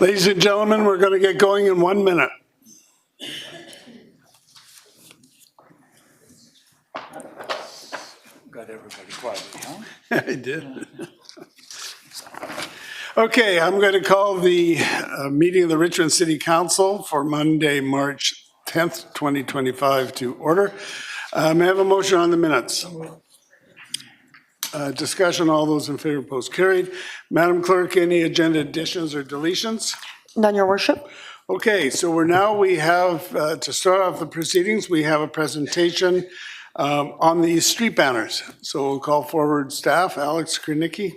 Ladies and gentlemen, we're going to get going in 1 minute. Got everybody quietly, huh? I did. Okay, I'm going to call the meeting of the Richmond City Council for Monday, March 10th, 2025 to order. May I have a motion on the minutes? Discussion, all those in favor, opposed, carried. Madam Clerk, any agenda additions or deletions? None, Your Worship. Okay, so we have, to start off the proceedings, we have a presentation on the street banners. So we'll call forward staff, Alex Kernicki.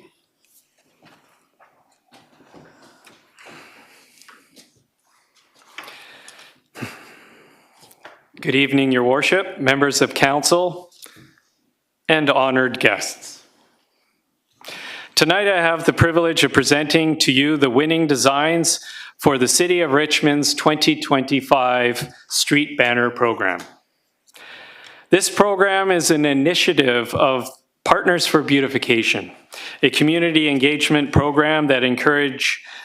Good evening, Your Worship, members of council, and honored guests. Tonight I have the privilege of presenting to you the winning designs for the City of Richmond's 2025 Street Banner Program. This program is an initiative of Partners for Beautification, a community engagement program that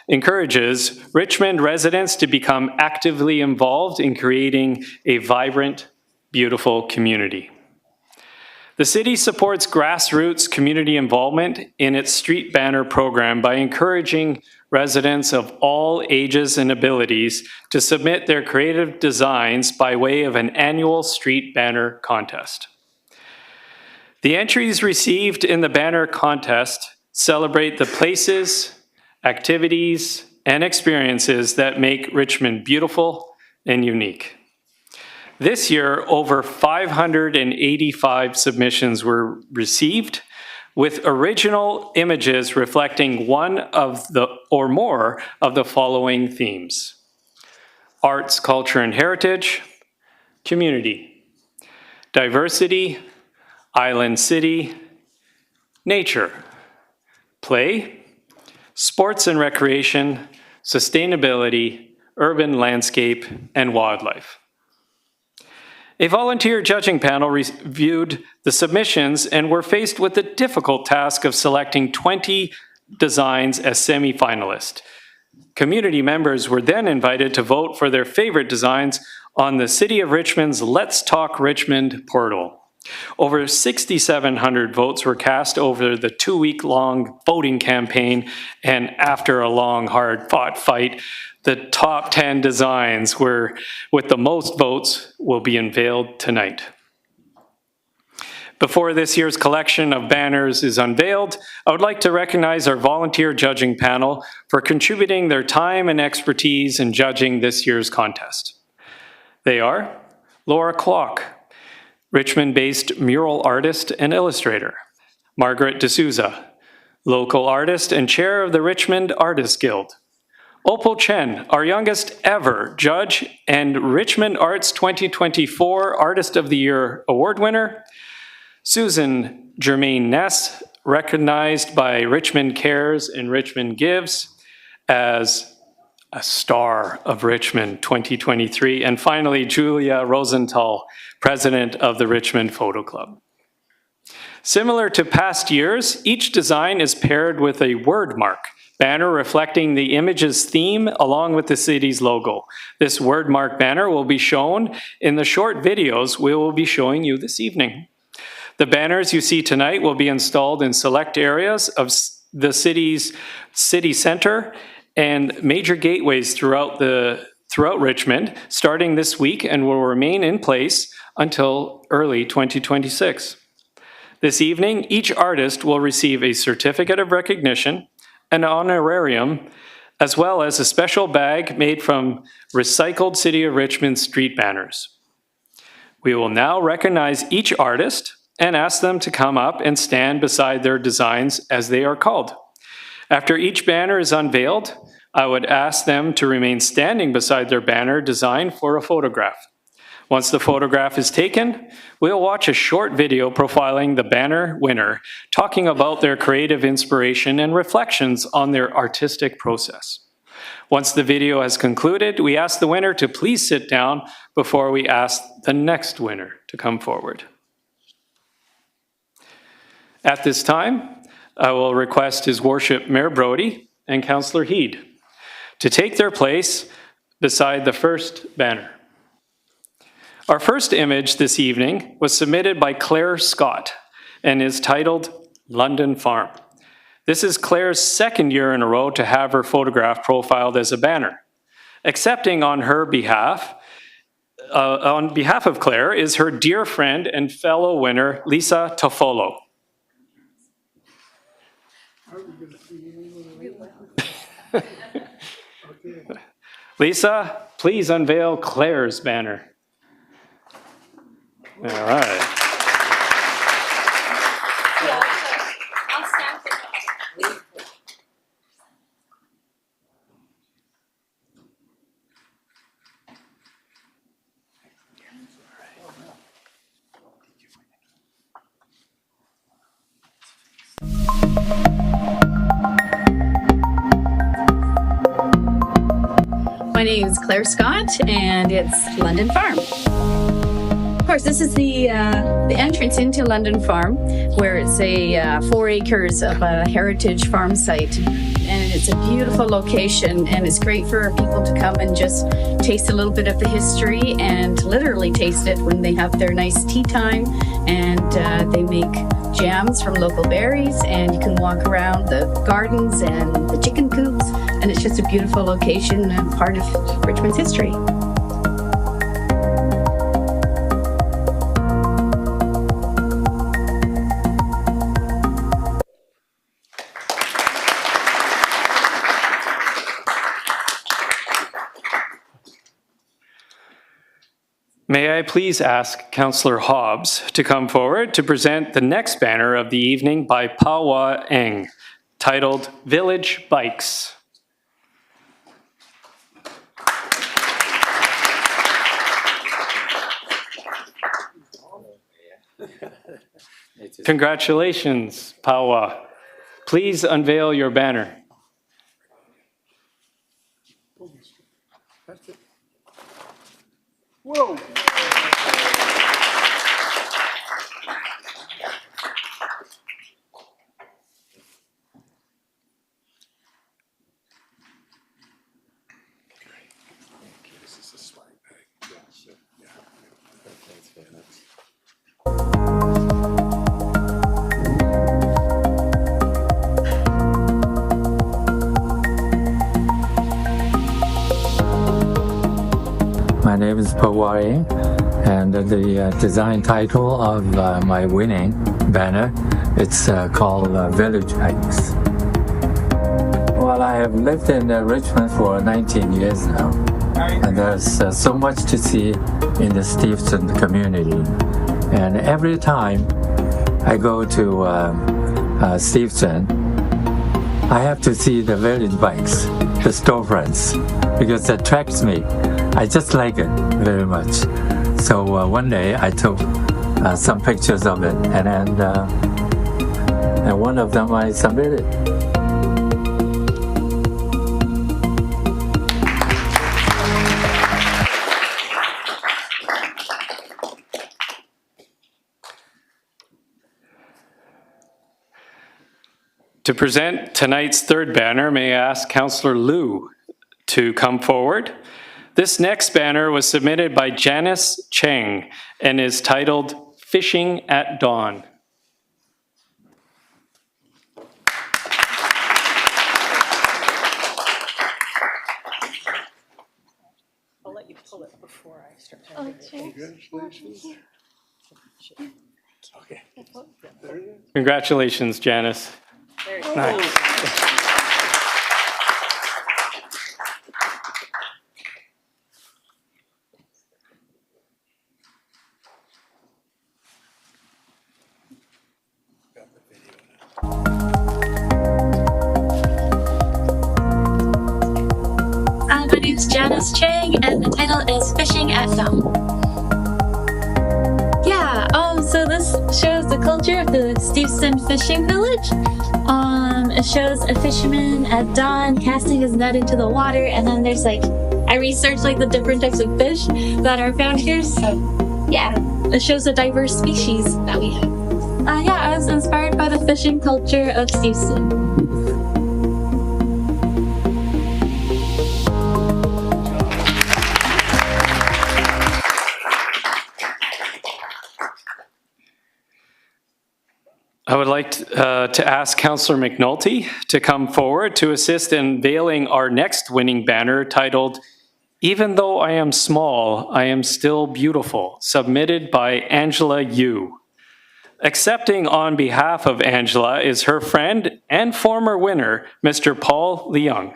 encourages Richmond residents to become actively involved in creating a vibrant, beautiful community. The city supports grassroots community involvement in its street banner program by encouraging residents of all ages and abilities to submit their creative designs by way of an annual street banner contest. The entries received in the banner contest celebrate the places, activities, and experiences that make Richmond beautiful and unique. This year, over 585 submissions were received, with original images reflecting one of the or more of the following themes: arts, culture, and heritage, community, diversity, island city, nature, play, sports and recreation, sustainability, urban landscape, and wildlife. A volunteer judging panel reviewed the submissions and were faced with the difficult task of selecting 20 designs as semi-finalists. Community members were then invited to vote for their favorite designs on the City of Richmond's Let's Talk Richmond portal. Over 6,700 votes were cast over the 2-week-long voting campaign, and after a long, hard-fought fight, the top 10 designs with the most votes will be unveiled tonight. Before this year's collection of banners is unveiled, I would like to recognize our volunteer judging panel for contributing their time and expertise in judging this year's contest. They are Laura Clock, Richmond-based mural artist and illustrator; Margaret D'Souza, local artist and chair of the Richmond Artists Guild; Opal Chen, our youngest ever judge and Richmond Arts 2024 Artist of the Year Award winner; Susan Germaine Ness, recognized by Richmond Cares and Richmond Gives as a star of Richmond 2023; and finally, Julia Rosenthal, president of the Richmond Photo Club. Similar to past years, each design is paired with a word mark banner reflecting the image's theme along with the city's logo. This word mark banner will be shown in the short videos we will be showing you this evening. The banners you see tonight will be installed in select areas of the city's city center and major gateways throughout Richmond, starting this week, and will remain in place until early 2026. This evening, each artist will receive a certificate of recognition, an honorarium, as well as a special bag made from recycled City of Richmond street banners. We will now recognize each artist and ask them to come up and stand beside their designs as they are called. After each banner is unveiled, I would ask them to remain standing beside their banner design for a photograph. Once the photograph is taken, we'll watch a short video profiling the banner winner, talking about their creative inspiration and reflections on their artistic process. Once the video has concluded, we ask the winner to please sit down before we ask the next winner to come forward. At this time, I will request His Worship Mayor Brody and Councillor Heed to take their place beside the first banner. Our first image this evening was submitted by Claire Scott and is titled London Farm. This is Claire's second year in a row to have her photograph profiled as a banner. Accepting on her behalf, on behalf of Claire, is her dear friend and fellow winner, Lisa Toffolo. Lisa, please unveil Claire's banner. All right. My name is Claire Scott, and it's London Farm. Of course, this is the entrance into London Farm, where it's a 4 acres of a heritage farm site, and it's a beautiful location, and it's great for people to come and just taste a little bit of the history and literally taste it when they have their nice tea time, and they make jams from local berries, and you can walk around the gardens and the chicken coops, and it's just a beautiful location and part of Richmond's history. May I please ask Councillor Hobbs to come forward to present the next banner of the evening by Pawa Eng, titled Village Bikes. Congratulations, Pawa. Please unveil your banner. Whoa. My name is Pawai, and the design title of my winning banner, it's called Village Hikes. Well, I have lived in Richmond for 19 years now, and there's so much to see in the Steveston community. And every time I go to Steveston, I have to see the village bikes, the storefronts, because it attracts me. I just like it very much. So one day I took some pictures of it, and one of them I submitted. To present tonight's third banner, may I ask Councillor Liu to come forward. This next banner was submitted by Janice Cheng and is titled Fishing at Dawn. I'll let you pull it before I start. Congratulations. Okay. Congratulations, Janice. There you go. Nice. My name is Janice Chang, and the title is Fishing at Dawn. Yeah, so this shows the culture of the Steveston Fishing Village. It shows a fisherman at dawn casting his net into the water, and then there's I researched the different types of fish that are found here, so yeah, it shows the diverse species that we have. I was inspired by the fishing culture of Steveston. I would like to ask Councillor McNulty to come forward to assist in unveiling our next winning banner titled, "Even Though I Am Small, I Am Still Beautiful," submitted by Angela Yu. Accepting on behalf of Angela is her friend and former winner, Mr. Paul Leung.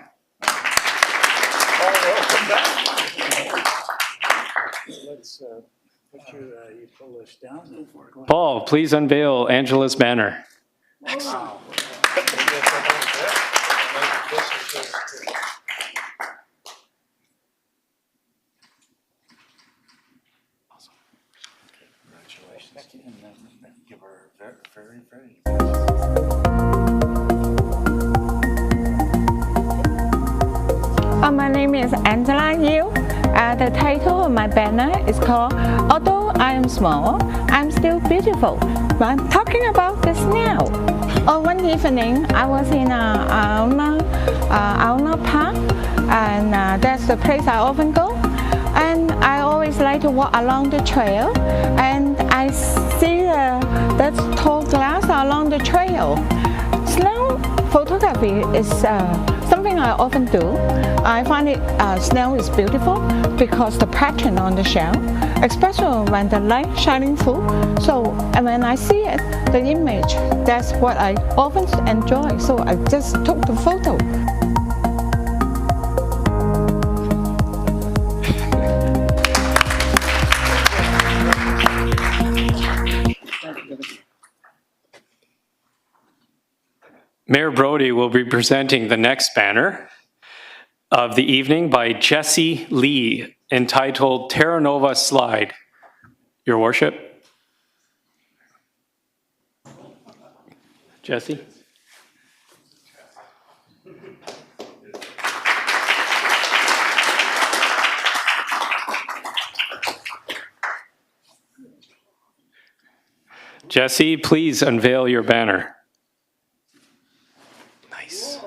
Let's put you pull this down. Paul, please unveil Angela's banner. Congratulations. And then give her a very, very. My name is Angela Yu. The title of my banner is called "Although I Am Small, I'm Still Beautiful." I'm talking about this now. One evening, I was in Aona Park, and that's the place I often go. And I always like to walk along the trail, and I see that tall glass along the trail. Snow photography is something I often do. I find snow is beautiful because the pattern on the shell, especially when the light shining through. So, and when I see it, the image, that's what I often enjoy. So I just took the photo. Mayor Brody will be presenting the next banner of the evening by Jesse Lee, entitled Terra Nova Slide. Your Worship. Jesse? Jesse, please unveil your banner. Nice.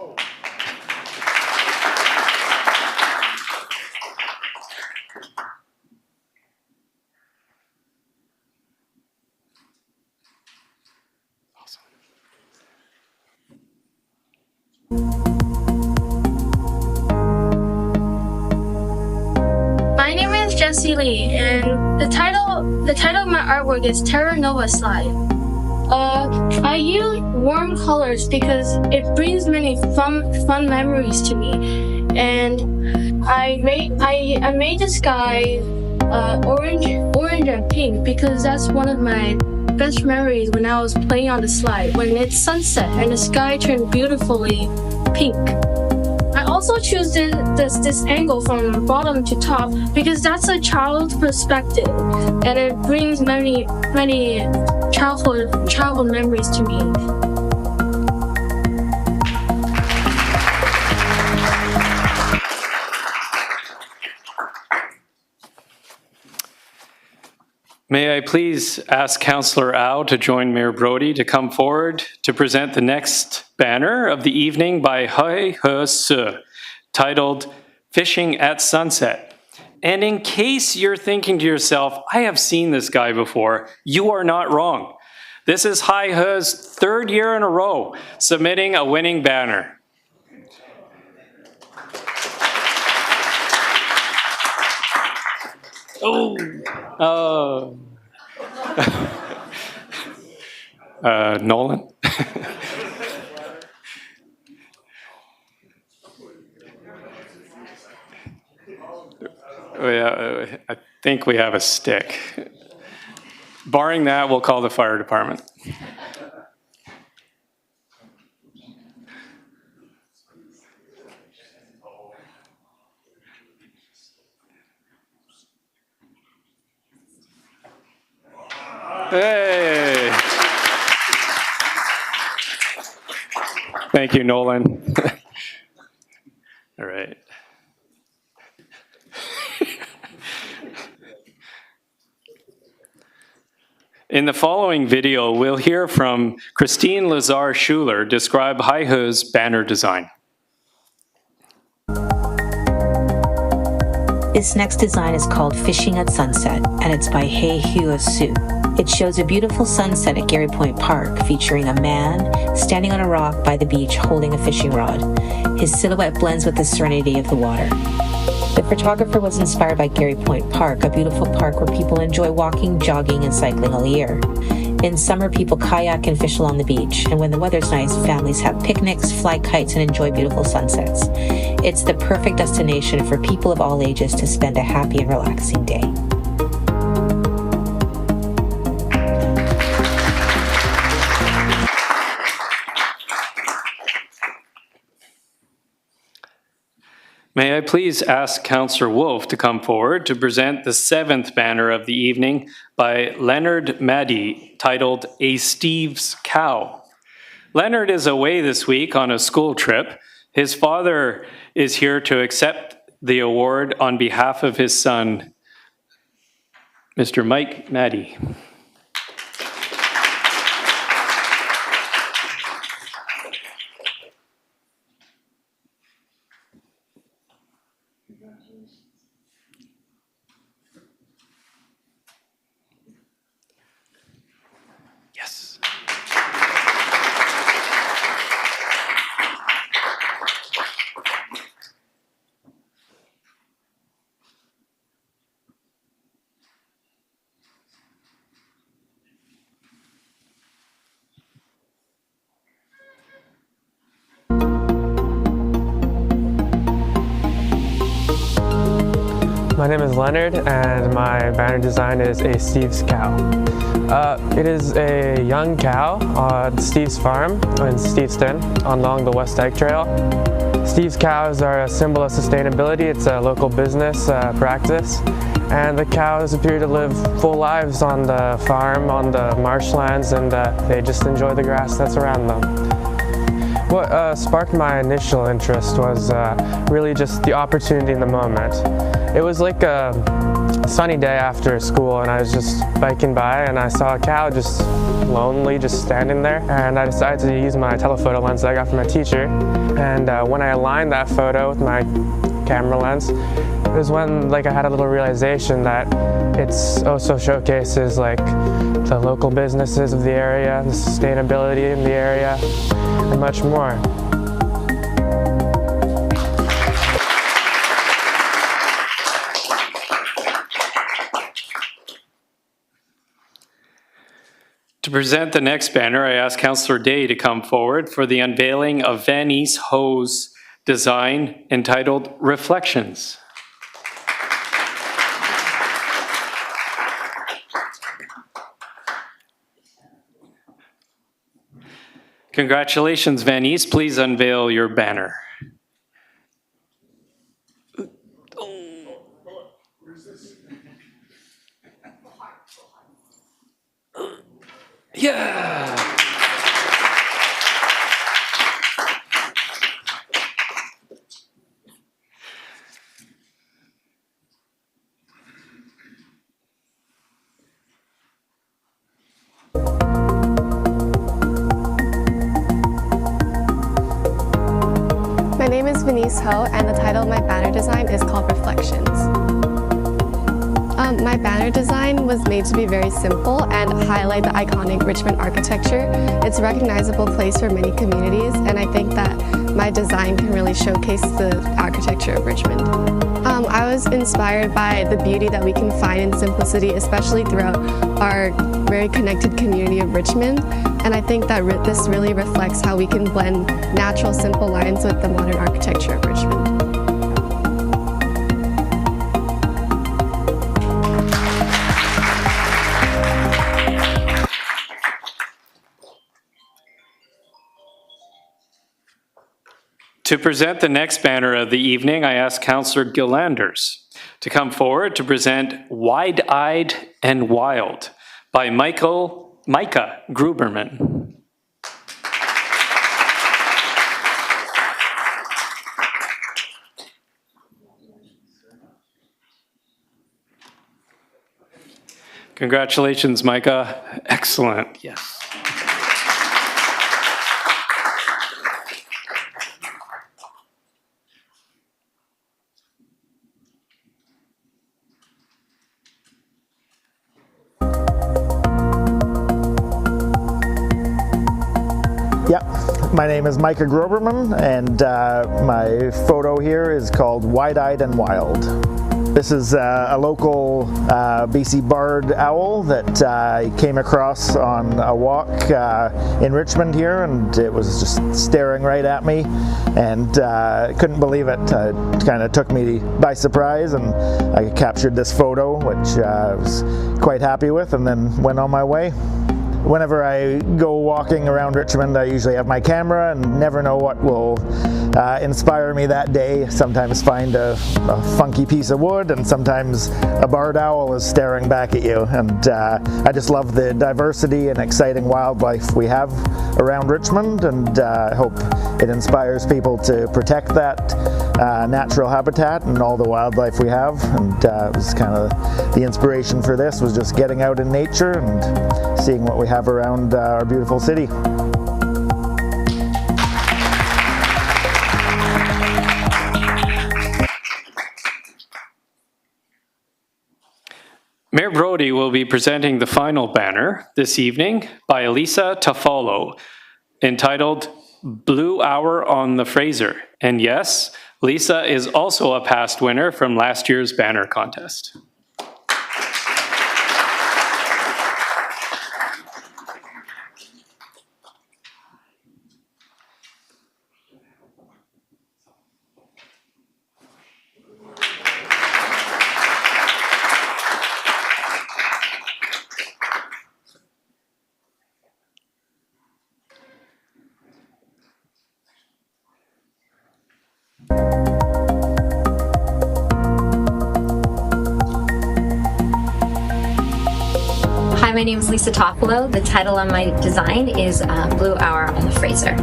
My name is Jesse Lee, and the title of my artwork is Terra Nova Slide. I use warm colors because it brings many fun memories to me, and I made the sky orange and pink because that's one of my best memories when I was playing on the slide. When it's sunset and the sky turned beautifully pink. I also choose this angle from bottom to top because that's a child's perspective, and it brings many childhood memories to me. May I please ask Councillor Au to join Mayor Brody to come forward to present the next banner of the evening by Hai He Se, titled Fishing at Sunset. And in case you're thinking to yourself, I have seen this guy before, you are not wrong. This is Hai He's third year in a row submitting a winning banner. Nolan? I think we have a stick. Barring that, we'll call the fire department. Hey! Thank you, Nolan. All right. In the following video, we'll hear from Christine Lazar-Schuler describe Hai He's banner design. This next design is called Fishing at Sunset, and it's by Hei Hua Su. It shows a beautiful sunset at Gary Point Park featuring a man standing on a rock by the beach holding a fishing rod. His silhouette blends with the serenity of the water. The photographer was inspired by Gary Point Park, a beautiful park where people enjoy walking, jogging, and cycling all year. In summer, people kayak and fish along the beach, and when the weather's nice, families have picnics, fly kites, and enjoy beautiful sunsets. It's the perfect destination for people of all ages to spend a happy and relaxing day. May I please ask Councillor Wolf to come forward to present the 7th banner of the evening by Leonard Maddy, titled A Steve's Cow. Leonard is away this week on a school trip. His father is here to accept the award on behalf of his son, Mr. Mike Maddy. Yes. My name is Leonard, and my banner design is A Steve's Cow. It is a young cow on Steve's farm in Steveston along the West Egg Trail. Steve's cows are a symbol of sustainability. It's a local business practice, and the cows appear to live full lives on the farm, on the marshlands, and they just enjoy the grass that's around them. What sparked my initial interest was really just the opportunity in the moment. It was like a sunny day after school, and I was just biking by and I saw a cow just lonely, just standing there, and I decided to use my telephoto lens that I got from my teacher. And when I aligned that photo with my camera lens, it was when I had a little realization that it also showcases the local businesses of the area, the sustainability in the area, and much more. To present the next banner, I ask Councillor Day to come forward for the unveiling of Van East Ho's design entitled Reflections. Congratulations, Van East. Please unveil your banner. Yeah. My name is Venice Ho, and the title of my banner design is called Reflections. My banner design was made to be very simple and highlight the iconic Richmond architecture. It's a recognizable place for many communities, and I think that my design can really showcase the architecture of Richmond. I was inspired by the beauty that we can find in simplicity, especially throughout our very connected community of Richmond. And I think that this really reflects how we can blend natural, simple lines with the modern architecture of Richmond. To present the next banner of the evening, I ask Councillor Gillanders to come forward to present Wide-Eyed and Wild by Micah Gruberman. Congratulations, Micah. Excellent. Yes. Yep, my name is Micah Groberman, and my photo here is called Wide-Eyed and Wild. This is a local BC barred owl that I came across on a walk in Richmond here, and it was just staring right at me, and couldn't believe it. It kind of took me by surprise, and I captured this photo, which I was quite happy with, and then went on my way. Whenever I go walking around Richmond, I usually have my camera and never know what will inspire me that day. Sometimes find a funky piece of wood, and sometimes a barred owl is staring back at you. And I just love the diversity and exciting wildlife we have around Richmond, and I hope it inspires people to protect that natural habitat and all the wildlife we have. And it was kind of the inspiration for this, was just getting out in nature and seeing what we have around our beautiful city. Mayor Brody will be presenting the final banner this evening by Elisa Tafolo, entitled Blue Hour on the Fraser. And yes, Lisa is also a past winner from last year's banner contest. Hi, my name is Lisa Toffolo. The title on my design is Blue Hour on the Fraser.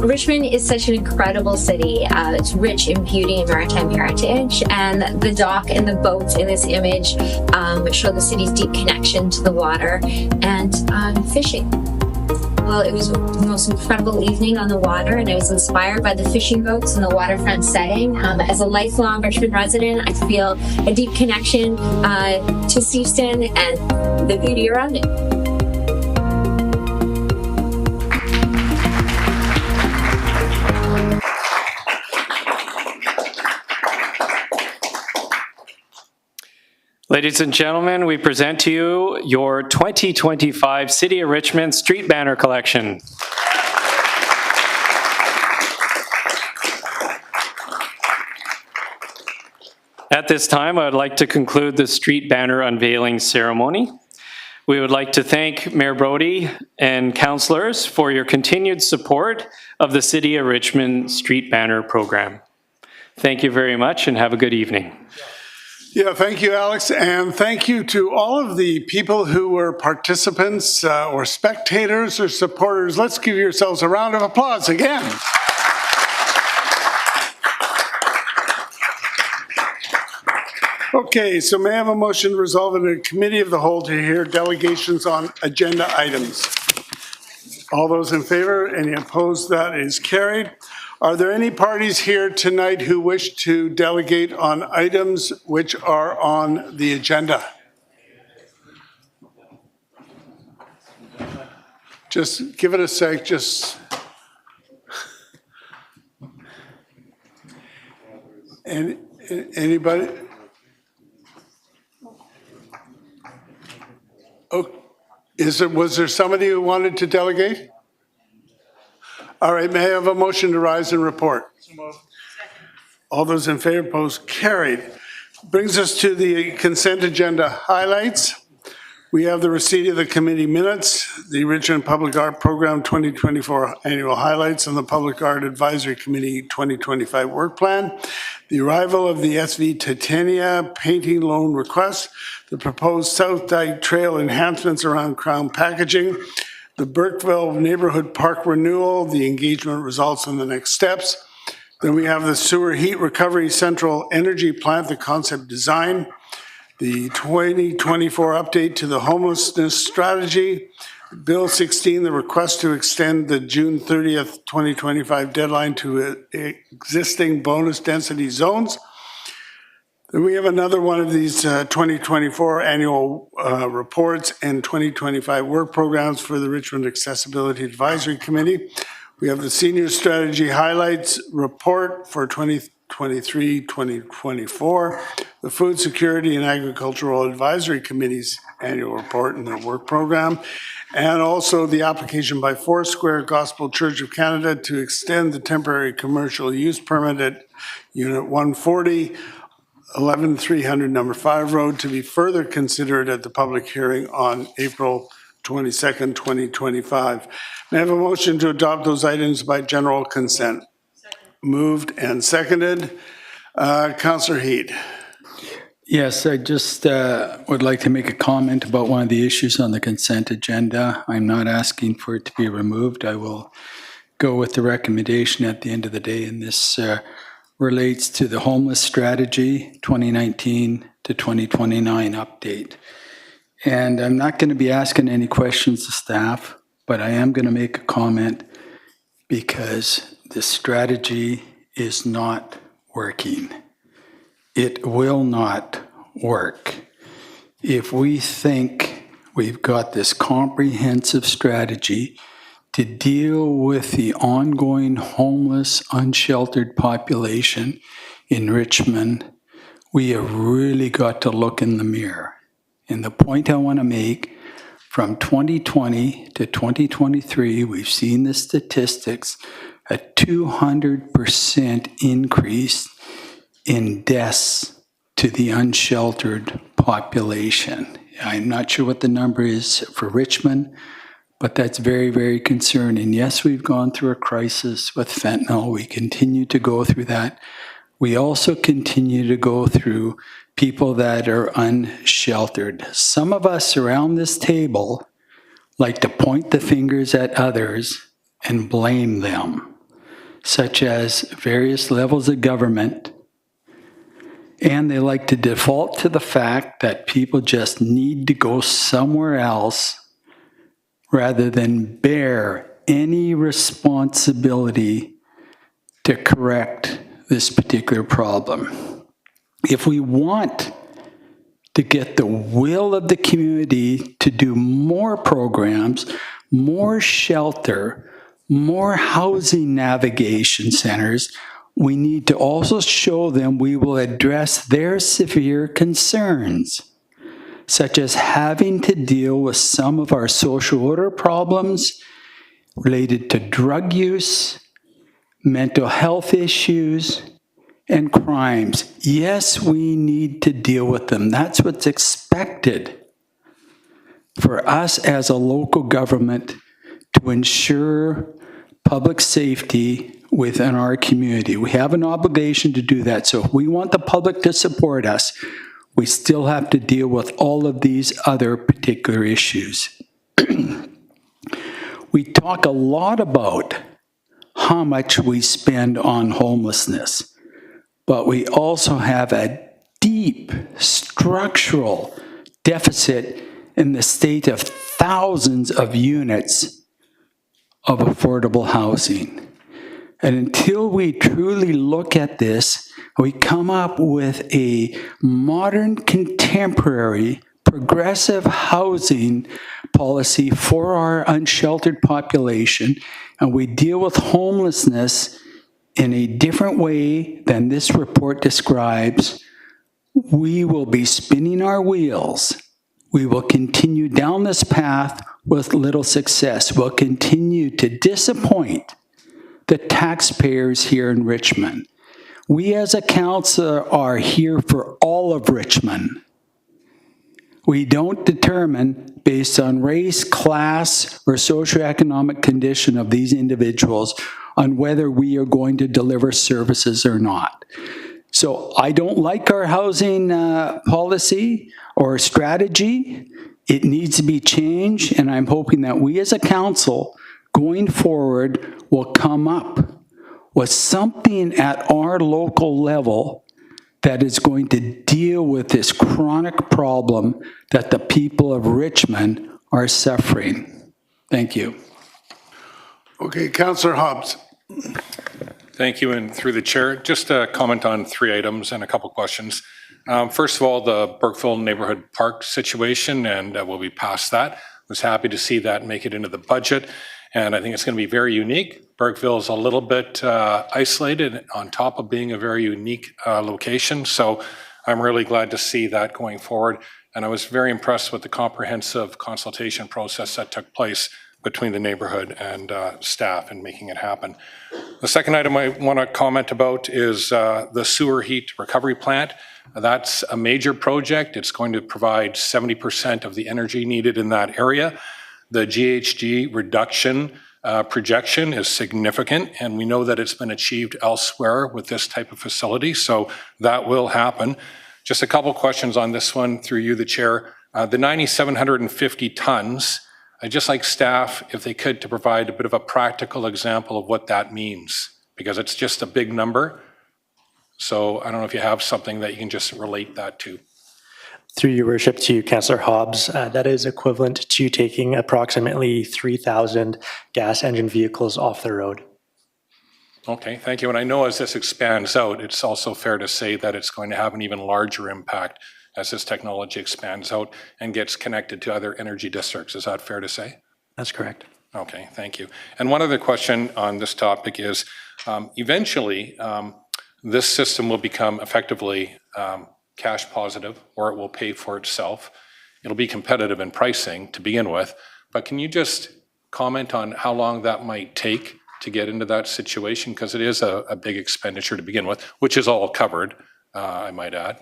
Richmond is such an incredible city. It's rich in beauty and maritime heritage, and the dock and the boats in this image show the city's deep connection to the water and fishing. Well, it was the most incredible evening on the water, and I was inspired by the fishing boats and the waterfront setting. As a lifelong Richmond resident, I feel a deep connection to Steveston and the beauty around it. Ladies and gentlemen, we present to you your 2025 City of Richmond Street Banner Collection. At this time, I would like to conclude the street banner unveiling ceremony. We would like to thank Mayor Brody and councillors for your continued support of the City of Richmond Street Banner Program. Thank you very much and have a good evening. Yeah, thank you, Alex, and thank you to all of the people who were participants or spectators or supporters. Let's give yourselves a round of applause again. Okay, so may I have a motion to resolve in a committee of the whole to hear delegations on agenda items? All those in favor? Any opposed? That is carried. Are there any parties here tonight who wish to delegate on items which are on the agenda? Just give it a sec, just. Anybody? Oh, was there somebody who wanted to delegate? All right, may I have a motion to rise and report? All those in favor, opposed, carried. Brings us to the consent agenda highlights. We have the receipt of the committee minutes, the Richmond Public Art Program 2024 annual highlights, and the Public Art Advisory Committee 2025 work plan, the arrival of the SV Titania painting loan request, the proposed South Dyke Trail enhancements around Crown packaging, the Burkeville Neighborhood Park renewal, the engagement results and the next steps. Then we have the Sewer Heat Recovery Central Energy Plant, the concept design, the 2024 update to the homelessness strategy, Bill 16, the request to extend the June 30th, 2025 deadline to existing bonus density zones. Then we have another one of these 2024 annual reports and 2025 work programs for the Richmond Accessibility Advisory Committee. We have the Senior Strategy Highlights Report for 2023-2024, the Food Security and Agricultural Advisory Committee's annual report and their work program, and also the application by Foursquare Gospel Church of Canada to extend the temporary commercial use permit at Unit 140, 11300 Number 5 Road to be further considered at the public hearing on April 22nd, 2025. May I have a motion to adopt those items by general consent? Moved and seconded. Councillor Heed. Yes, I just would like to make a comment about one of the issues on the consent agenda. I'm not asking for it to be removed. I will go with the recommendation at the end of the day, and this relates to the homeless strategy 2019 to 2029 update. And I'm not going to be asking any questions to staff, but I am going to make a comment because the strategy is not working. It will not work. If we think we've got this comprehensive strategy to deal with the ongoing homeless, unsheltered population in Richmond, we have really got to look in the mirror. And the point I want to make, from 2020 to 2023, we've seen the statistics, a 200% increase in deaths to the unsheltered population. I'm not sure what the number is for Richmond, but that's very, very concerning. Yes, we've gone through a crisis with fentanyl. We continue to go through that. We also continue to go through people that are unsheltered. Some of us around this table like to point the fingers at others and blame them, such as various levels of government. And they like to default to the fact that people just need to go somewhere else rather than bear any responsibility to correct this particular problem. If we want to get the will of the community to do more programs, more shelter, more housing navigation centers, we need to also show them we will address their severe concerns, such as having to deal with some of our social order problems related to drug use, mental health issues, and crimes. Yes, we need to deal with them. That's what's expected for us as a local government to ensure public safety within our community. We have an obligation to do that. So if we want the public to support us, we still have to deal with all of these other particular issues. We talk a lot about how much we spend on homelessness, but we also have a deep structural deficit in the state of thousands of units of affordable housing. And until we truly look at this, we come up with a modern, contemporary, progressive housing policy for our unsheltered population, and we deal with homelessness in a different way than this report describes, we will be spinning our wheels. We will continue down this path with little success. We'll continue to disappoint the taxpayers here in Richmond. We as a council are here for all of Richmond. We don't determine based on race, class, or socioeconomic condition of these individuals on whether we are going to deliver services or not. So I don't like our housing policy or strategy. It needs to be changed, and I'm hoping that we as a council going forward will come up with something at our local level that is going to deal with this chronic problem that the people of Richmond are suffering. Thank you. Okay, Councillor Hobbs. Thank you, and through the chair, just a comment on 3 items and a couple questions. First of all, the Burkeville Neighborhood Park situation, and we'll be past that. Was happy to see that make it into the budget. and I think it's going to be very unique. Burkeville is a little bit isolated on top of being a very unique location, so I'm really glad to see that going forward. And I was very impressed with the comprehensive consultation process that took place between the neighborhood and staff in making it happen. The second item I want to comment about is the sewer heat recovery plant. That's a major project. It's going to provide 70% of the energy needed in that area. The GHG reduction projection is significant, and we know that it's been achieved elsewhere with this type of facility, so that will happen. Just a couple questions on this one through you, the chair. The 9,750 tons, I'd just like staff, if they could, to provide a bit of a practical example of what that means, because it's just a big number. So I don't know if you have something that you can just relate that to. Through your worship to Councillor Hobbs, that is equivalent to taking approximately 3,000 gas engine vehicles off the road. Okay, thank you. And I know as this expands out, it's also fair to say that it's going to have an even larger impact as this technology expands out and gets connected to other energy districts. Is that fair to say? That's correct. Okay, thank you. And one other question on this topic is, eventually, this system will become effectively cash positive, or it will pay for itself. It'll be competitive in pricing to begin with, but can you just comment on how long that might take to get into that situation? Because it is a big expenditure to begin with, which is all covered, I might add.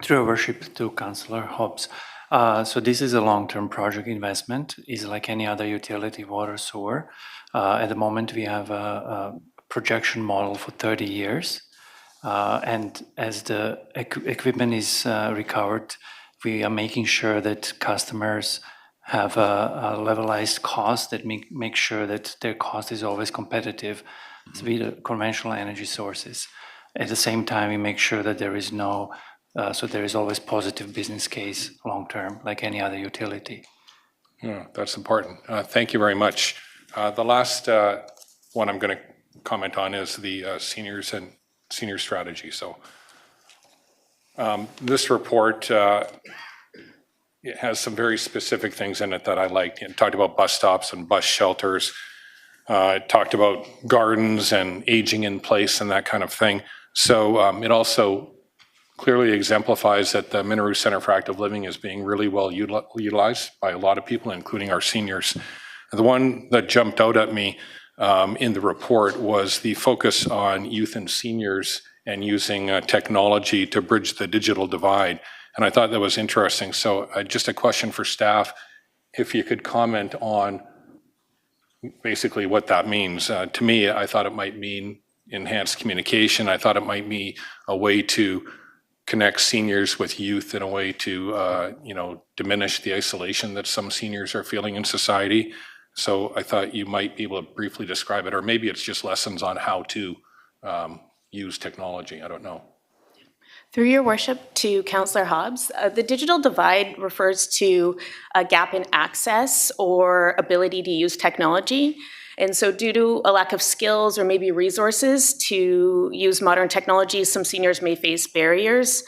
Through your worship to Councillor Hobbs. So this is a long-term project investment. It's like any other utility, water, sewer. At the moment, we have a projection model for 30 years. And as the equipment is recovered, we are making sure that customers have a levelized cost that make sure that their cost is always competitive with the conventional energy sources. At the same time, we make sure that there is no, so there is always positive business case long-term, like any other utility. Yeah, that's important. Thank you very much. The last one I'm going to comment on is the seniors and senior strategy. So this report it has some very specific things in it that I liked. It talked about bus stops and bus shelters. It talked about gardens and aging in place and that kind of thing. So it also clearly exemplifies that the Minaroo Centre for Active Living is being really well utilized by a lot of people, including our seniors. The one that jumped out at me in the report was the focus on youth and seniors and using technology to bridge the digital divide. And I thought that was interesting. So just a question for staff, if you could comment on basically what that means. To me, I thought it might mean enhanced communication. I thought it might be a way to connect seniors with youth in a way to, diminish the isolation that some seniors are feeling in society. So I thought you might be able to briefly describe it, or maybe it's just lessons on how to use technology. I don't know. Through your worship to Councillor Hobbs, the digital divide refers to a gap in access or ability to use technology. And so due to a lack of skills or maybe resources to use modern technologies, some seniors may face barriers.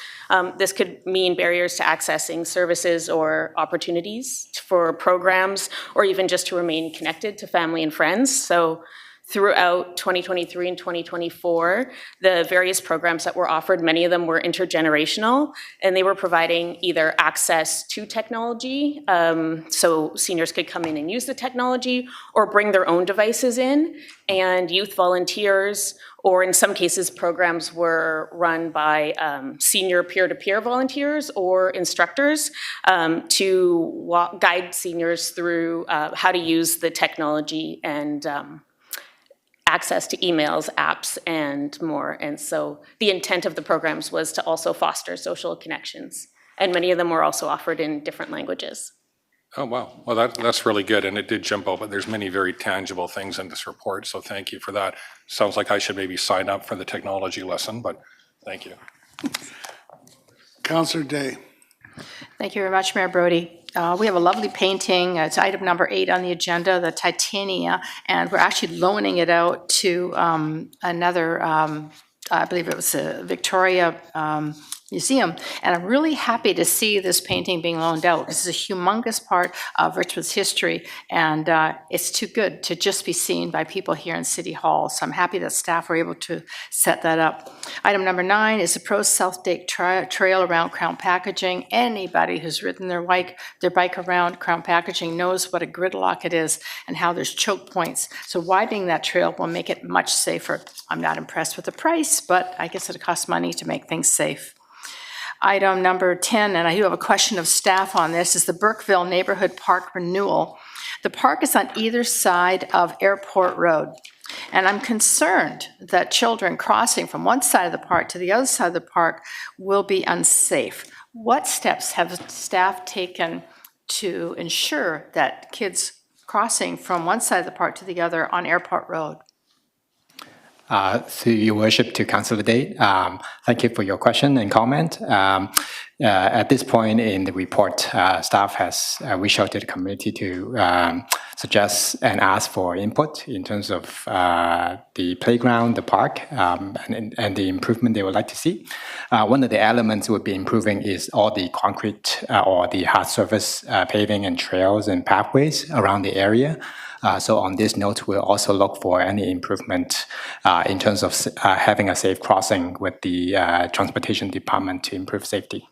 This could mean barriers to accessing services or opportunities for programs, or even just to remain connected to family and friends. So throughout 2023 and 2024, the various programs that were offered, many of them were intergenerational, and they were providing either access to technology, so seniors could come in and use the technology, or bring their own devices in, and youth volunteers, or in some cases, programs were run by senior peer-to-peer volunteers or instructors to guide seniors through how to use the technology and access to emails, apps, and more. And so the intent of the programs was to also foster social connections. And many of them were also offered in different languages. Oh, wow. Well, that's really good. And it did jump out, but there's many very tangible things in this report. So thank you for that. Sounds like I should maybe sign up for the technology lesson, but thank you. Councillor Day. Thank you very much, Mayor Brody. We have a lovely painting. It's item number 8 on the agenda, the Titania, and we're actually loaning it out to another, I believe it was Victoria Museum, and I'm really happy to see this painting being loaned out. This is a humongous part of Richmond's history, and it's too good to just be seen by people here in City Hall, so I'm happy that staff were able to set that up. Item number 9 is the Pro South Dake Trail around Crown Packaging. Anybody who's ridden their bike around Crown Packaging knows what a gridlock it is and how there's choke points, so widening that trail will make it much safer. I'm not impressed with the price, but I guess it costs money to make things safe. Item number 10, and I do have a question of staff on this, is the Burkeville Neighborhood Park renewal. The park is on either side of Airport Road, and I'm concerned that children crossing from one side of the park to the other side of the park will be unsafe. What steps have staff taken to ensure that kids crossing from one side of the park to the other on Airport Road? Through your worship to Councillor Day, thank you for your question and comment. At this point in the report, staff has reached out to the community to suggest and ask for input in terms of the playground, the park, and the improvement they would like to see. One of the elements we'll be improving is all the concrete or the hard surface paving and trails and pathways around the area. So on this note, we'll also look for any improvement in terms of having a safe crossing with the Transportation Department to improve safety.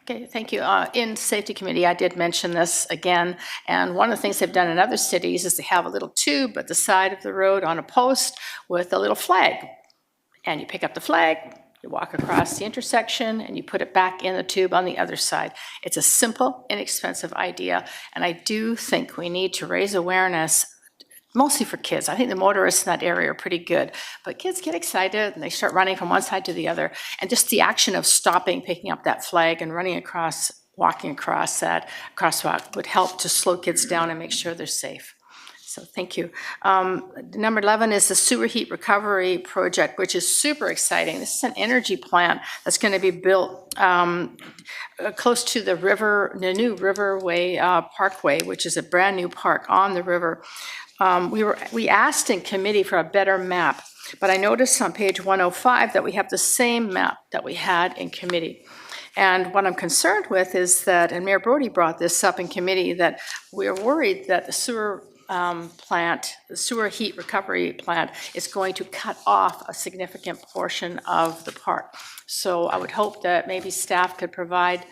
Okay, thank you. In Safety Committee, I did mention this again, and one of the things they've done in other cities is they have a little tube at the side of the road on a post with a little flag. And you pick up the flag, you walk across the intersection, and you put it back in the tube on the other side. It's a simple, inexpensive idea, and I do think we need to raise awareness, mostly for kids. I think the motorists in that area are pretty good, but kids get excited and they start running from one side to the other, and just the action of stopping, picking up that flag and running across, walking across that crosswalk would help to slow kids down and make sure they're safe. So thank you. Number 11 is the sewer heat recovery project, which is super exciting. This is an energy plant that's going to be built close to the new Riverway Parkway, which is a brand new park on the river. We asked in committee for a better map, but I noticed on page 105 that we have the same map that we had in committee. And what I'm concerned with is that, and Mayor Brody brought this up in committee, that we're worried that the sewer the sewer heat recovery plant is going to cut off a significant portion of the park. So I would hope that maybe staff could provide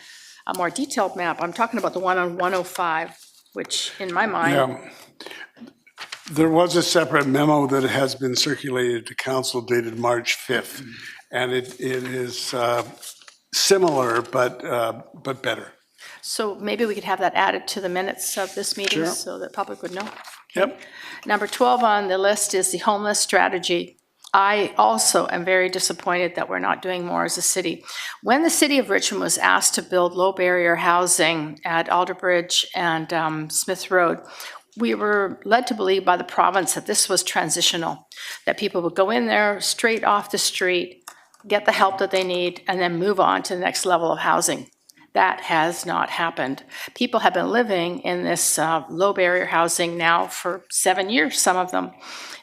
a more detailed map. I'm talking about the one on 105, which in my mind... Yeah. There was a separate memo that has been circulated to council dated March 5th, and it is similar but better. So maybe we could have that added to the minutes of this meeting. Sure. So that public would know. Yep. Number 12 on the list is the homeless strategy. I also am very disappointed that we're not doing more as a city. When the city of Richmond was asked to build low barrier housing at Alderbridge and Smith Road, we were led to believe by the province that this was transitional, that people would go in there straight off the street, get the help that they need, and then move on to the next level of housing. That has not happened. People have been living in this low barrier housing now for 7 years, some of them.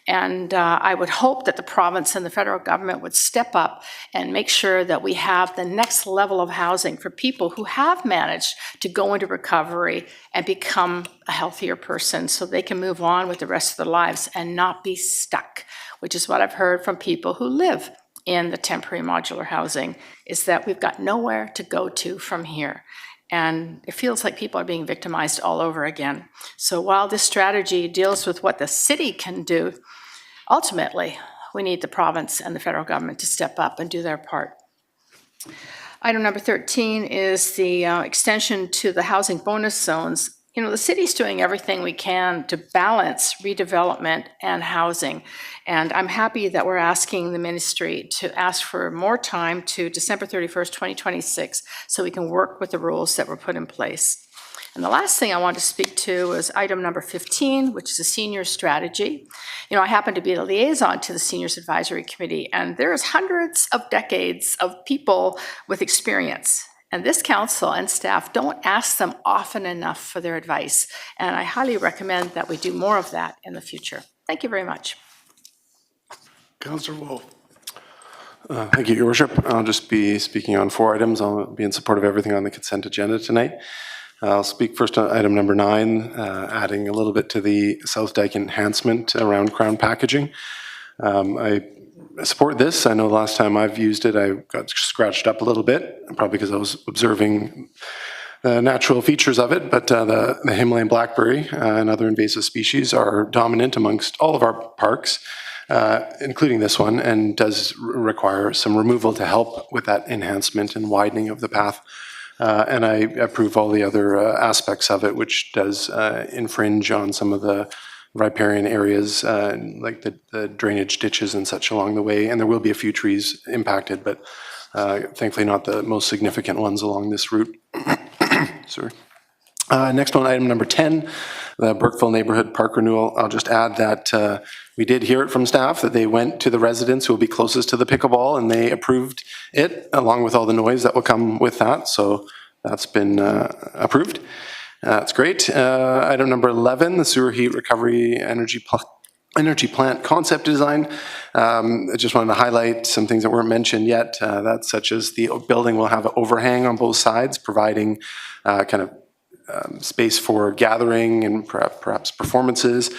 And I would hope that the province and the federal government would step up and make sure that we have the next level of housing for people who have managed to go into recovery and become a healthier person so they can move on with the rest of their lives and not be stuck, which is what I've heard from people who live in the temporary modular housing, is that we've got nowhere to go to from here. And it feels like people are being victimized all over again. So while this strategy deals with what the city can do, ultimately, we need the province and the federal government to step up and do their part. Item number 13 is the extension to the housing bonus zones. You know, the city's doing everything we can to balance redevelopment and housing. And I'm happy that we're asking the ministry to ask for more time to December 31st, 2026, so we can work with the rules that were put in place. And the last thing I want to speak to is item number 15, which is a senior strategy. You know, I happen to be the liaison to the Seniors Advisory Committee, and there's hundreds of decades of people with experience. And this council and staff don't ask them often enough for their advice. And I highly recommend that we do more of that in the future. Thank you very much. Councillor Wolf. Thank you, Your Worship. I'll just be speaking on 4 items. I'll be in support of everything on the consent agenda tonight. I'll speak first on item number 9, adding a little bit to the South Dyke enhancement around Crown packaging. I support this. I know last time I've used it, I got scratched up a little bit, probably because I was observing the natural features of it, but the Himalayan blackberry and other invasive species are dominant amongst all of our parks, including this one, and does require some removal to help with that enhancement and widening of the path. And I approve all the other aspects of it, which does infringe on some of the riparian areas, like the drainage ditches and such along the way. And there will be a few trees impacted, but thankfully not the most significant ones along this route. Sorry. Next one, item number 10, the Burkeville Neighborhood Park Renewal. I'll just add that we did hear it from staff that they went to the residents who will be closest to the pickleball and they approved it along with all the noise that will come with that. So that's been approved. That's great. Item number 11, the sewer heat recovery energy plant concept design. I just wanted to highlight some things that weren't mentioned yet. That's such as the building will have an overhang on both sides, providing kind of space for gathering and perhaps performances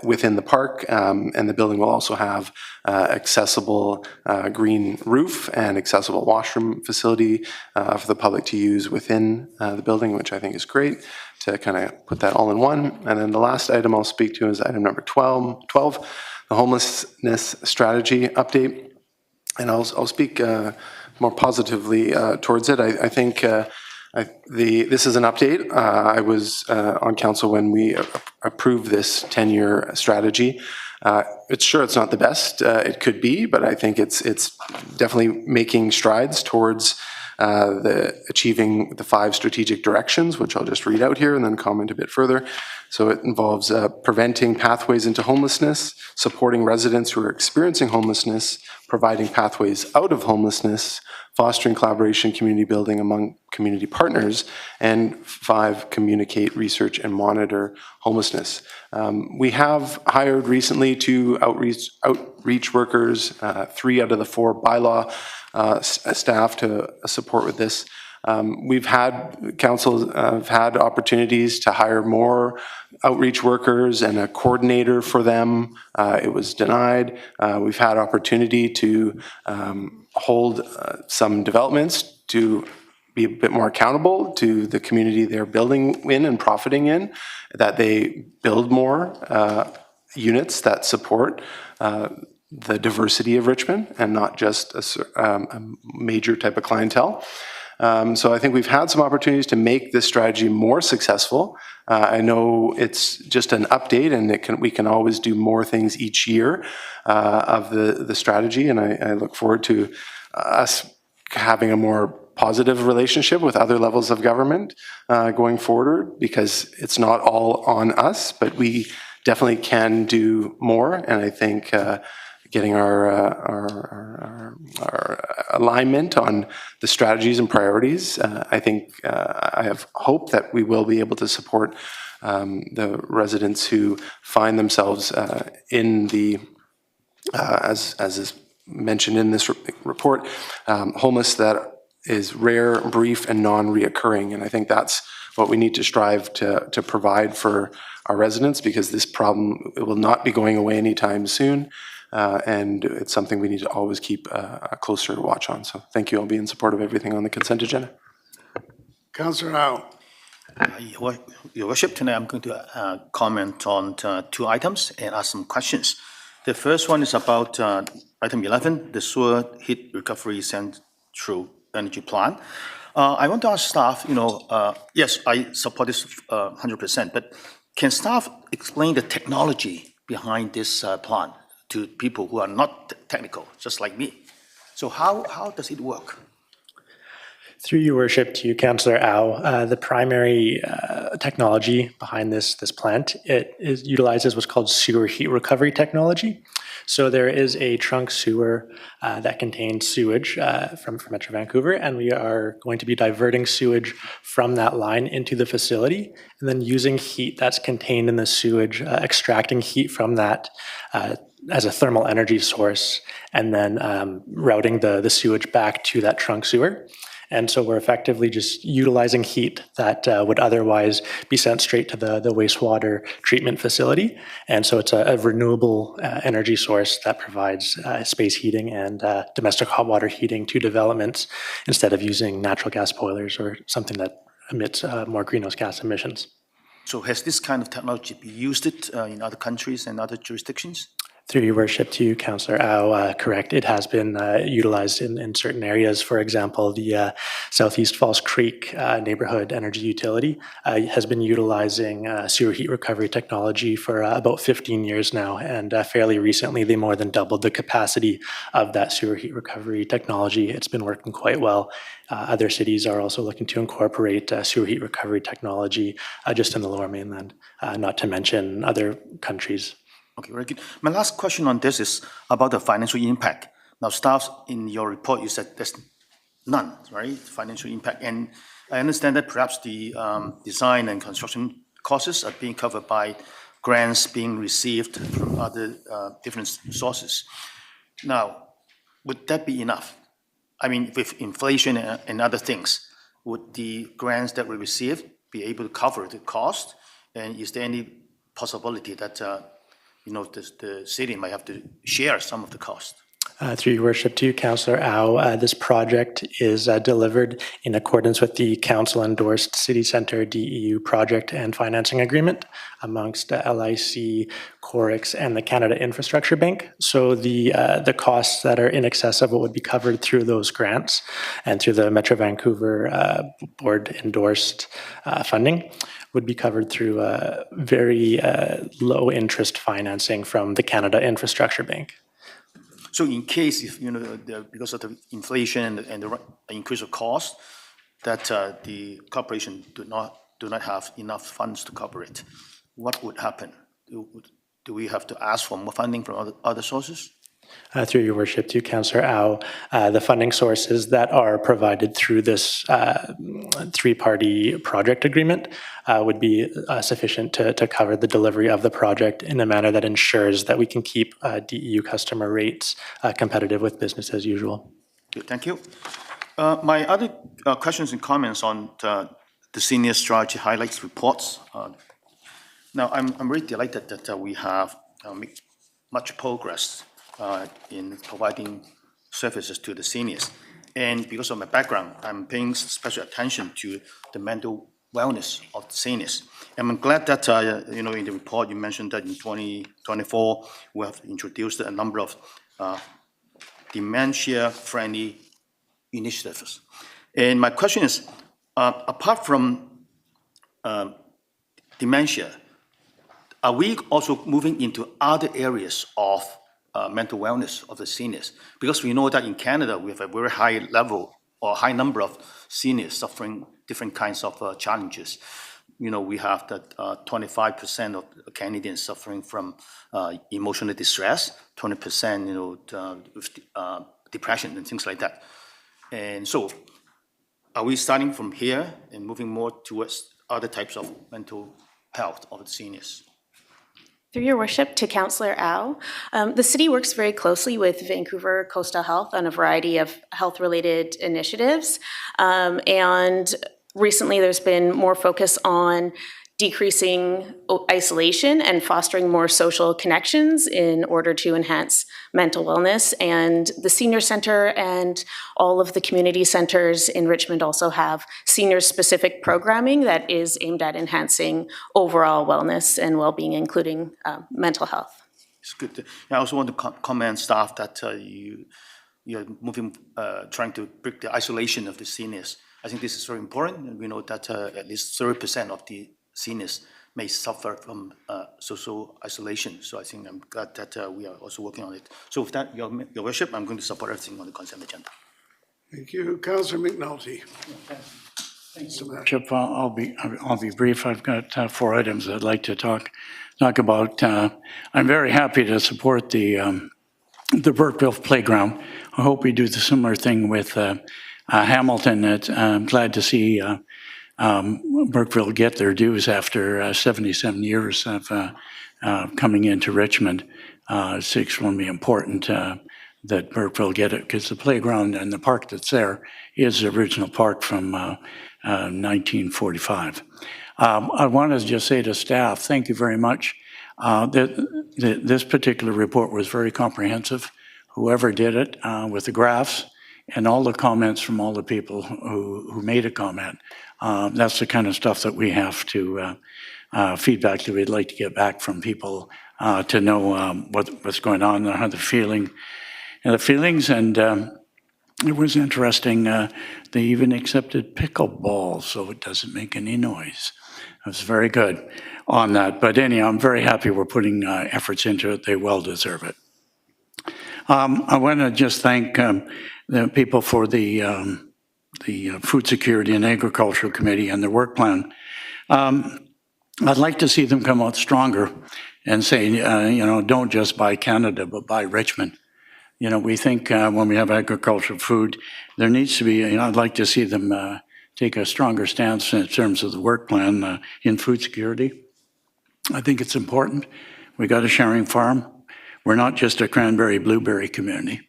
within the park. And the building will also have accessible green roof and accessible washroom facility for the public to use within the building, which I think is great to kind of put that all in one. And then the last item I'll speak to is item number 12, the homelessness strategy update. And I'll speak more positively towards it. I think this is an update. I was on council when we approved this 10-year strategy. It's not the best it could be, but I think it's definitely making strides towards achieving the 5 strategic directions, which I'll just read out here and then comment a bit further. So it involves preventing pathways into homelessness, supporting residents who are experiencing homelessness, providing pathways out of homelessness, fostering collaboration, community building among community partners, and 5, communicate, research, and monitor homelessness. We have hired recently 2 outreach workers, 3 out of the 4 bylaw staff to support with this. Council have had opportunities to hire more outreach workers and a coordinator for them. It was denied. We've had opportunity to hold some developments to be a bit more accountable to the community they're building in and profiting in, that they build more units that support the diversity of Richmond and not just a major type of clientele. So I think we've had some opportunities to make this strategy more successful. I know it's just an update and we can always do more things each year of the strategy, and I look forward to us having a more positive relationship with other levels of government going forward, because it's not all on us, but we definitely can do more. And I think getting our alignment on the strategies and priorities, I think I have hope that we will be able to support the residents who find themselves in the, as is mentioned in this report, homeless that is rare, brief, and non-reoccurring. And I think that's what we need to strive to provide for our residents, because this problem, it will not be going away anytime soon. And it's something we need to always keep a closer watch on. So thank you. I'll be in support of everything on the consent agenda. Councillor Howe. Your Worship, tonight I'm going to comment on 2 items and ask some questions. The first one is about item 11, the sewer heat recovery central energy plan. I want to ask staff, yes, I support this 100%, but can staff explain the technology behind this plan to people who are not technical, just like me? So how does it work? Through your worship to Councillor Au, the primary technology behind this plant, utilizes what's called sewer heat recovery technology. So there is a trunk sewer that contains sewage from Metro Vancouver, and we are going to be diverting sewage from that line into the facility, and then using heat that's contained in the sewage, extracting heat from that as a thermal energy source, and then routing the sewage back to that trunk sewer. And so we're effectively just utilizing heat that would otherwise be sent straight to the wastewater treatment facility. And so it's a renewable energy source that provides space heating and domestic hot water heating to developments instead of using natural gas boilers or something that emits more greenhouse gas emissions. So has this kind of technology been used in other countries and other jurisdictions? Through your worship to you, Councillor Au, correct. It has been utilized in certain areas. For example, the Southeast Falls Creek neighborhood energy utility has been utilizing sewer heat recovery technology for about 15 years now. And fairly recently, they more than doubled the capacity of that sewer heat recovery technology. It's been working quite well. Other cities are also looking to incorporate sewer heat recovery technology just in the Lower Mainland, not to mention other countries. Okay, very good. My last question on this is about the financial impact. Now, staff, in your report, you said there's none, right? Financial impact. And I understand that perhaps the design and construction costs are being covered by grants being received from other different sources. Now, would that be enough? I mean, with inflation and other things, would the grants that we receive be able to cover the cost? And is there any possibility that the city might have to share some of the cost? Through your worship to you, Councillor Au, this project is delivered in accordance with the council-endorsed City Centre DEU project and financing agreement amongst LIC, Corix, and the Canada Infrastructure Bank. So the costs that are in excess of what would be covered through those grants and through the Metro Vancouver board-endorsed funding would be covered through very low-interest financing from the Canada Infrastructure Bank. So in case, if because of the inflation and the increase of cost, that the corporation do not have enough funds to cover it, what would happen? Do we have to ask for more funding from other sources? Through your worship to Councillor Au, the funding sources that are provided through this three-party project agreement would be sufficient to cover the delivery of the project in a manner that ensures that we can keep DEU customer rates competitive with business as usual. Good, thank you. My other questions and comments on the senior strategy highlights reports. Now, I'm very delighted that we have made much progress in providing services to the seniors. And because of my background, I'm paying special attention to the mental wellness of the seniors. And I'm glad that, in the report you mentioned that in 2024, we have introduced a number of dementia-friendly initiatives. And my question is, apart from dementia, are we also moving into other areas of mental wellness of the seniors? Because we know that in Canada, we have a very high level or high number of seniors suffering different kinds of challenges. We have that 25% of Canadians suffering from emotional distress, 20%, with depression and things like that. And so, are we starting from here and moving more towards other types of mental health of the seniors? Through your worship to Councillor Au, the city works very closely with Vancouver Coastal Health on a variety of health-related initiatives. And recently there's been more focus on decreasing isolation and fostering more social connections in order to enhance mental wellness. And the Senior Centre and all of the community centres in Richmond also have senior-specific programming that is aimed at enhancing overall wellness and well-being, including mental health. It's good. I also want to commend staff that you're moving, trying to break the isolation of the seniors. I think this is very important, and we know that at least 30% of the seniors may suffer from social isolation. So I think I'm glad that we are also working on it. So with that, Your Worship, I'm going to support everything on the consent agenda. Thank you. Councillor McNulty. Thanks, Worship. I'll be brief. I've got 4 items I'd like to talk about. I'm very happy to support the Burkeville Playground. I hope we do the similar thing with Hamilton. I'm glad to see Burkeville get their dues after 77 years of coming into Richmond. It's extremely important that Burkeville get it, because the playground and the park that's there is the original park from 1945. I want to just say to staff, thank you very much. This particular report was very comprehensive. Whoever did it, with the graphs and all the comments from all the people who made a comment, that's the kind of stuff that we have to feedback that we'd like to get back from people to know what's going on and how they're feeling. And the feelings, and it was interesting, they even accepted pickleball, so it doesn't make any noise. It was very good on that. But anyhow, I'm very happy we're putting efforts into it. They well deserve it. I want to just thank the people for the Food Security and Agricultural Committee and their work plan. I'd like to see them come out stronger and say, don't just buy Canada, but buy Richmond. We think when we have agricultural food, there needs to be, I'd like to see them take a stronger stance in terms of the work plan in food security. I think it's important. We got a sharing farm. We're not just a cranberry blueberry community.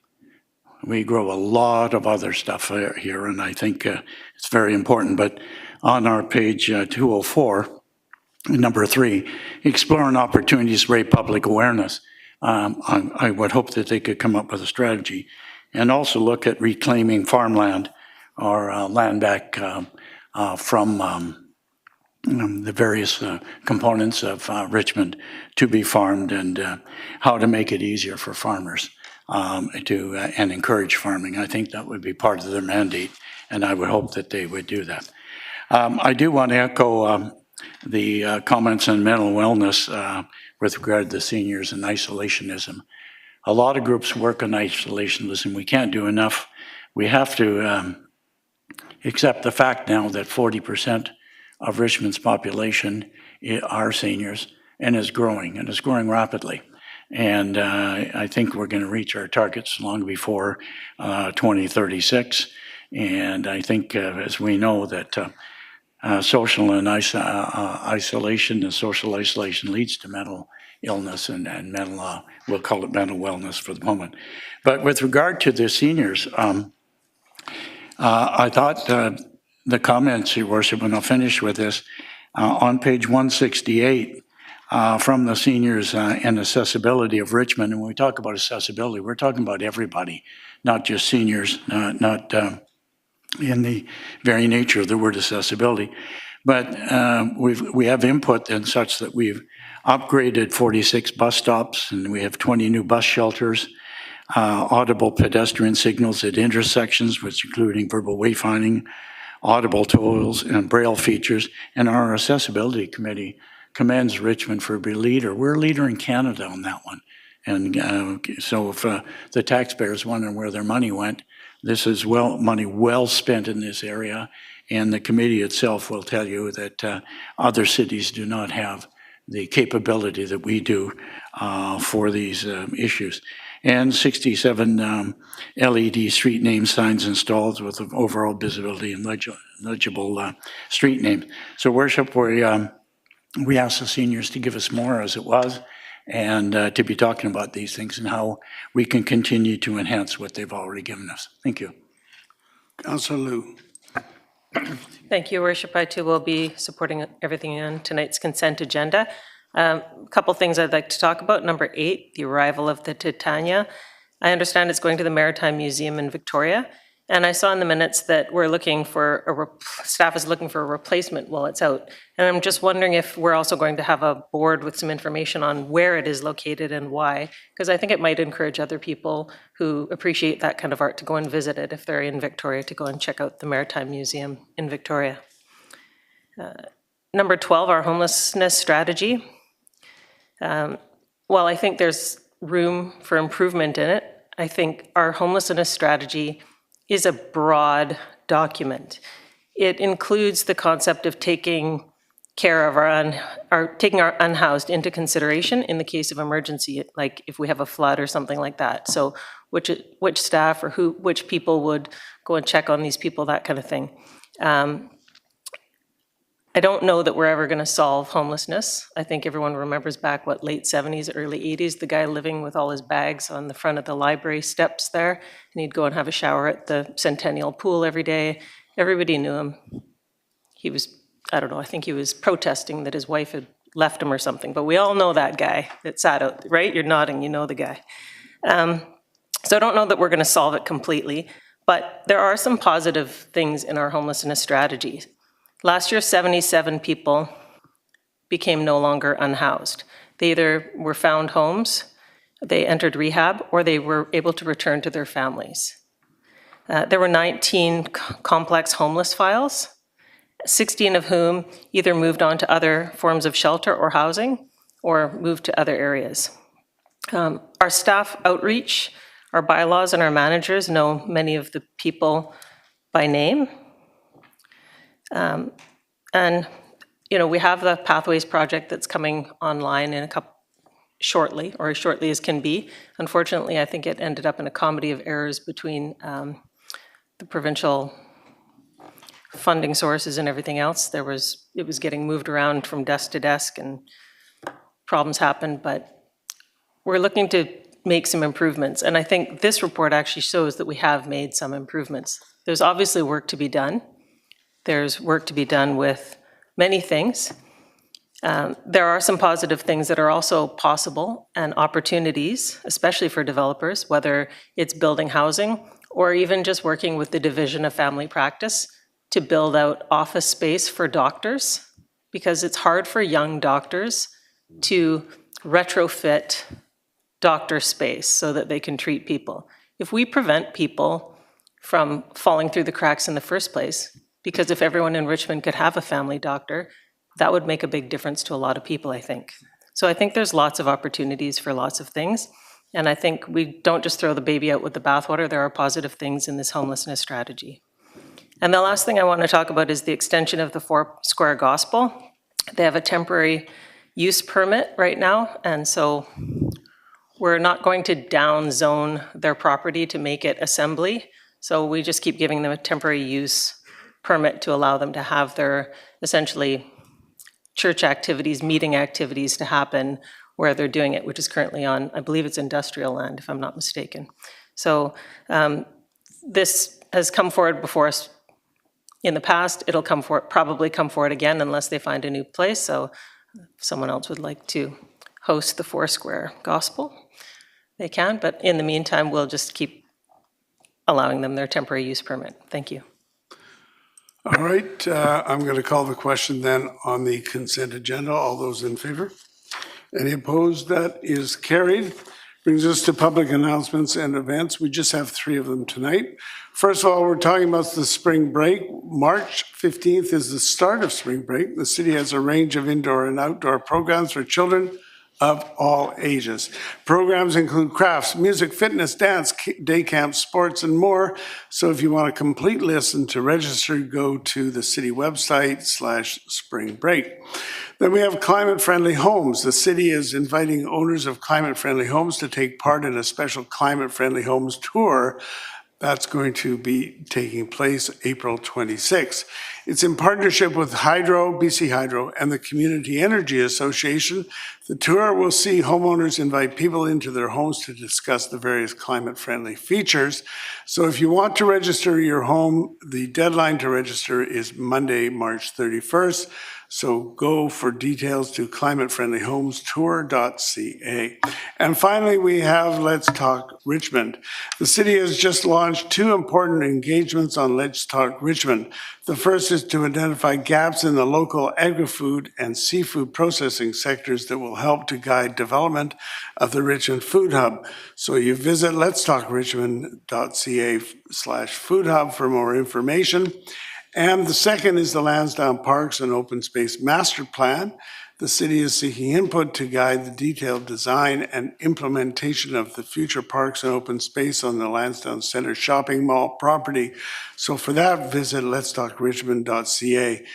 We grow a lot of other stuff here, and I think it's very important. But on our page 204, number 3, exploring opportunities to raise public awareness. I would hope that they could come up with a strategy and also look at reclaiming farmland or land back from the various components of Richmond to be farmed, and how to make it easier for farmers and encourage farming. I think that would be part of their mandate, and I would hope that they would do that. I do want to echo the comments on mental wellness with regard to the seniors and isolationism. A lot of groups work on isolationism. We can't do enough. We have to accept the fact now that 40% of Richmond's population are seniors, and is growing rapidly. And I think we're going to reach our targets long before 2036. And I think, as we know, that social and isolation and social isolation leads to mental illness and mental, we'll call it mental wellness for the moment. But with regard to the seniors, I thought the comments, Your Worship, and I'll finish with this, on page 168 from the seniors and accessibility of Richmond. And when we talk about accessibility, we're talking about everybody, not just seniors, not in the very nature of the word accessibility. But we have input in such that we've upgraded 46 bus stops, and we have 20 new bus shelters, audible pedestrian signals at intersections, which including verbal wayfinding, audible tolls, and braille features. And our accessibility committee commends Richmond for being a leader. We're a leader in Canada on that one. And so if the taxpayers wondering where their money went, this is money well spent in this area. And the committee itself will tell you that other cities do not have the capability that we do for these issues. And 67 LED street name signs installed with overall visibility and legible street names. So, Worship, we asked the seniors to give us more as it was, and to be talking about these things and how we can continue to enhance what they've already given us. Thank you. Councillor Liu. Thank you, Worship. I too will be supporting everything on tonight's consent agenda. A couple things I'd like to talk about. Number 8, the arrival of the Titania. I understand it's going to the Maritime Museum in Victoria, and I saw in the minutes that we're looking for staff is looking for a replacement while it's out. And I'm just wondering if we're also going to have a board with some information on where it is located and why, because I think it might encourage other people who appreciate that kind of art to go and visit it if they're in Victoria, to go and check out the Maritime Museum in Victoria. Number 12, our homelessness strategy. While I think there's room for improvement in it, I think our homelessness strategy is a broad document. It includes the concept of taking care of our unhoused into consideration in the case of emergency, like if we have a flood or something like that. So which staff or which people would go and check on these people, that kind of thing. I don't know that we're ever going to solve homelessness. I think everyone remembers back, late 70s, early 80s, the guy living with all his bags on the front of the library steps there, and he'd go and have a shower at the Centennial Pool every day. Everybody knew him. He was, I don't know, I think he was protesting that his wife had left him or something, but we all know that guy that sat out, right? You're nodding, you know the guy. So I don't know that we're going to solve it completely, but there are some positive things in our homelessness strategy. Last year, 77 people became no longer unhoused. They either were found homes, they entered rehab, or they were able to return to their families. There were 19 complex homeless files, 16 of whom either moved on to other forms of shelter or housing, or moved to other areas. Our staff outreach, our bylaws, and our managers know many of the people by name. And, we have the Pathways project that's coming online in shortly, or as shortly as can be. Unfortunately, I think it ended up in a comedy of errors between the provincial funding sources and everything else. It was getting moved around from desk to desk and problems happened, but we're looking to make some improvements. And I think this report actually shows that we have made some improvements. There's obviously work to be done. There's work to be done with many things. There are some positive things that are also possible and opportunities, especially for developers, whether it's building housing or even just working with the Division of Family Practice to build out office space for doctors, because it's hard for young doctors to retrofit doctor space so that they can treat people. If we prevent people from falling through the cracks in the first place, because if everyone in Richmond could have a family doctor, that would make a big difference to a lot of people, I think. So I think there's lots of opportunities for lots of things. And I think we don't just throw the baby out with the bathwater. There are positive things in this homelessness strategy. And the last thing I want to talk about is the extension of the Four Square Gospel. They have a temporary use permit right now, and so we're not going to down-zone their property to make it assembly. So we just keep giving them a temporary use permit to allow them to have their, essentially, church activities, meeting activities to happen where they're doing it, which is currently on, I believe it's industrial land, if I'm not mistaken. So this has come forward before us in the past. It'll probably come forward again unless they find a new place. So if someone else would like to host the Four Square Gospel, they can. But in the meantime, we'll just keep allowing them their temporary use permit. Thank you. All right, I'm going to call the question then on the consent agenda. All those in favor? Any opposed? That is carried. Brings us to public announcements and events. We just have 3 of them tonight. First of all, we're talking about the spring break. March 15th is the start of spring break. The city has a range of indoor and outdoor programs for children of all ages. Programs include crafts, music, fitness, dance, day camps, sports, and more. So if you want a complete list and to register, go to the city website /spring break. Then we have climate-friendly homes. The city is inviting owners of climate-friendly homes to take part in a special climate-friendly homes tour. That's going to be taking place April 26th. It's in partnership with Hydro, BC Hydro, and the Community Energy Association. The tour will see homeowners invite people into their homes to discuss the various climate-friendly features. So if you want to register your home, the deadline to register is Monday, March 31st. So go for details to climatefriendlyhomestour.ca. And finally, we have Let's Talk Richmond. The city has just launched 2 important engagements on Let's Talk Richmond. The first is to identify gaps in the local agri-food and seafood processing sectors that will help to guide development of the Richmond Food Hub. So you visit letstalkrichmond.ca /food hub for more information. And the second is the Lansdowne Parks and Open Space Master Plan. The city is seeking input to guide the detailed design and implementation of the future parks and open space on the Lansdowne Centre Shopping Mall property. So for that, visit letstalkrichmond.ca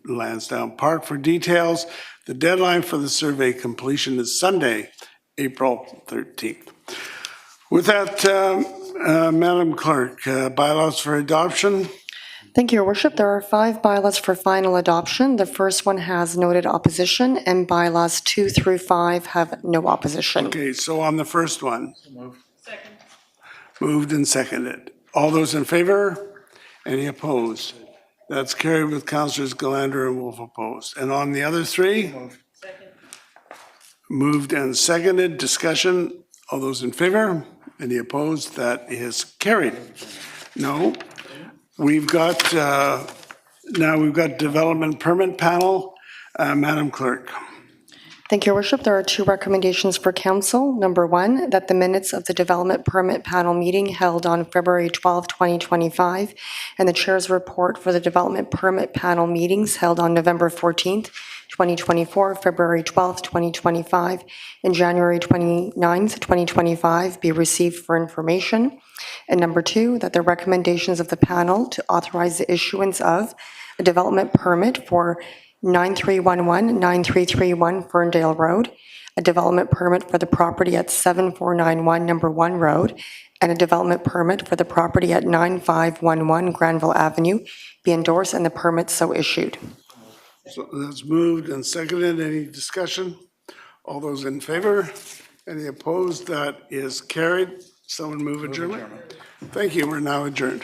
/Lansdowne Park for details. The deadline for the survey completion is Sunday, April 13th. With that, Madam Clerk, bylaws for adoption. Thank you, Your Worship. There are 5 bylaws for final adoption. The first one has noted opposition, and bylaws 2 through 5 have no opposition. Okay, so on the first one. Moved and seconded. All those in favor? Any opposed? That's carried with Councilors Galander and Wolf opposed. And on the other 3? Moved and seconded. Discussion. All those in favor? Any opposed? That is carried. No. We've got, now we've got Development Permit Panel. Madam Clerk. Thank you, Your Worship. There are 2 recommendations for council. Number 1, that the minutes of the Development Permit Panel meeting held on February 12, 2025, and the Chair's report for the Development Permit Panel meetings held on November 14, 2024, February 12, 2025, and January 29, 2025 be received for information. And number 2, that the recommendations of the panel to authorize the issuance of a development permit for 9311-9331 Ferndale Road, a development permit for the property at 7491 Number 1 Road, and a development permit for the property at 9511 Granville Avenue be endorsed and the permit so issued. So that's moved and seconded. Any discussion? All those in favor? Any opposed? That is carried. Someone move adjournment. Thank you. We're now adjourned.